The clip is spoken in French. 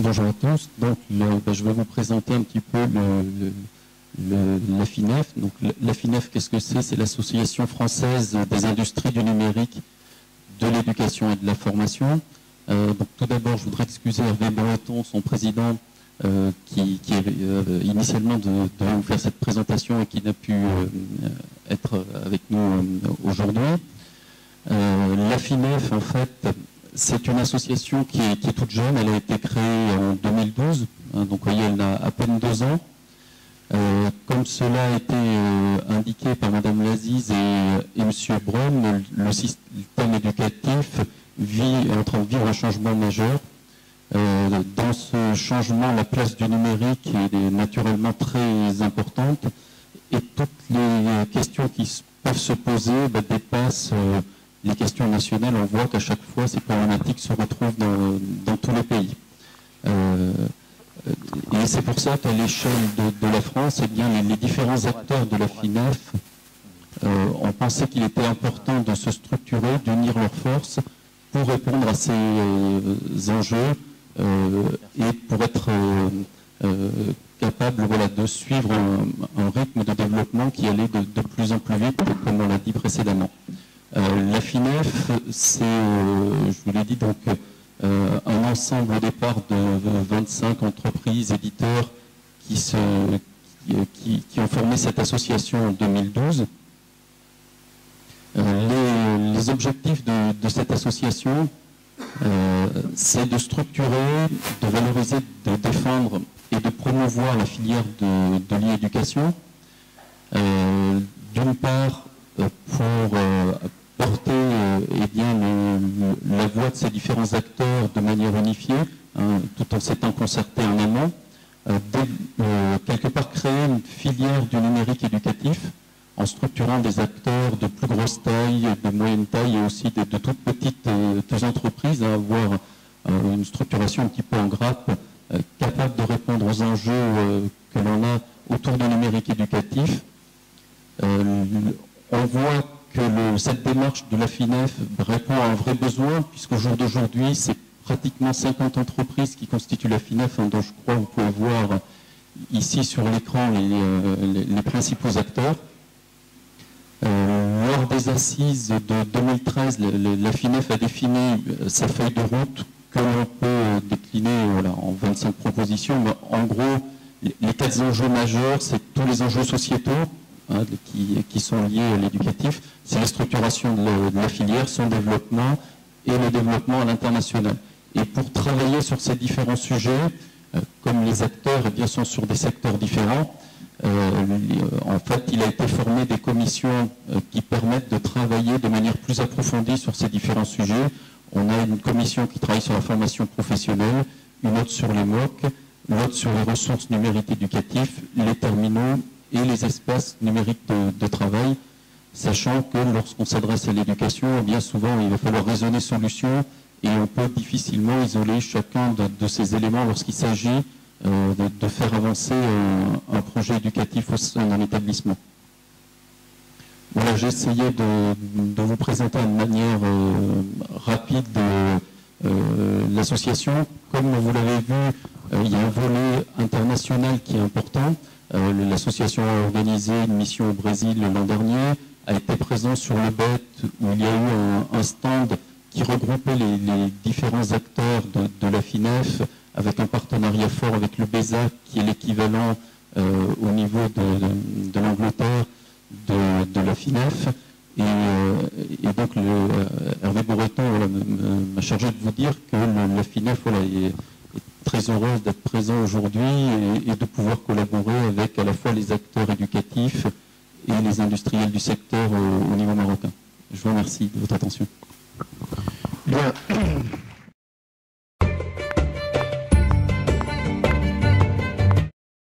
Bonjour à tous. Donc, je vais vous présenter un petit peu la FINEF. Donc, la FINEF, qu'est-ce que c'est? C'est l'Association française des industries du numérique, de l'éducation et de la formation. Donc, tout d'abord, je voudrais excuser Hervé Breton, son président, qui initialement devait vous faire cette présentation et qui n'a pu être avec nous aujourd'hui. La FINEF, en fait, c'est une association qui est toute jeune. Elle a été créée en 2012, donc vous voyez, elle a à peine 2 ans. Comme cela a été indiqué par Madame Laziz et Monsieur Braun, le système éducatif est en train de vivre un changement majeur. Dans ce changement, la place du numérique est naturellement très importante et toutes les questions qui peuvent se poser dépassent les questions nationales. On voit qu'à chaque fois, ces problématiques se retrouvent dans tous les pays. Et c'est pour ça qu'à l'échelle de la France, eh bien, les différents acteurs de la FINEF ont pensé qu'il était important de se structurer, d'unir leurs forces pour répondre à ces enjeux et pour être capable de suivre un rythme de développement qui allait de plus en plus vite, comme on l'a dit précédemment. La FINEF, c'est, je vous l'ai dit, donc un ensemble au départ de 25 entreprises, éditeurs qui ont formé cette association en 2012. Les objectifs de cette association, c'est de structurer, de valoriser, de défendre et de promouvoir la filière de l'e-éducation. D'une part, pour porter la voix de ces différents acteurs de manière unifiée, tout en s'étant concerté en amont, quelque part créer une filière du numérique éducatif en structurant des acteurs de plus grosse taille, de moyenne taille et aussi de toutes petites entreprises à avoir une structuration un petit peu en grappe, capable de répondre aux enjeux que l'on a autour du numérique éducatif. On voit que cette démarche de la FINEF répond à un vrai besoin, puisqu'au jour d'aujourd'hui, c'est pratiquement 50 entreprises qui constituent la FINEF, dont je crois que vous pouvez voir ici sur l'écran les principaux acteurs. Lors des assises de 2013, la FINEF a défini sa feuille de route que l'on peut décliner en 25 propositions. Mais en gros, les 4 enjeux majeurs, c'est tous les enjeux sociétaux qui sont liés à l'éducatif, c'est la structuration de la filière, son développement et le développement à l'international. Et pour travailler sur ces différents sujets, comme les acteurs sont sur des secteurs différents, en fait, il a été formé des commissions qui permettent de travailler de manière plus approfondie sur ces différents sujets. On a une commission qui travaille sur la formation professionnelle, une autre sur les MOOC, l'autre sur les ressources numériques éducatives, les terminaux et les espaces numériques de travail, sachant que lorsqu'on s'adresse à l'éducation, bien souvent, il va falloir raisonner solutions et on peut difficilement isoler chacun de ces éléments lorsqu'il s'agit de faire avancer un projet éducatif au sein d'un établissement. Voilà, j'ai essayé de vous présenter de manière rapide l'association. Comme vous l'avez vu, il y a un volet international qui est important. L'association a organisé une mission au Brésil l'an dernier, a été présent sur le BET où il y a eu un stand qui regroupait les différents acteurs de la FINEF avec un partenariat fort avec le BESA qui est l'équivalent au niveau de l'Angleterre de la FINEF. Et donc Hervé Breton m'a chargé de vous dire que la FINEF est très heureuse d'être présent aujourd'hui et de pouvoir collaborer avec à la fois les acteurs éducatifs et les industriels du secteur au niveau marocain. Je vous remercie de votre attention. Bien.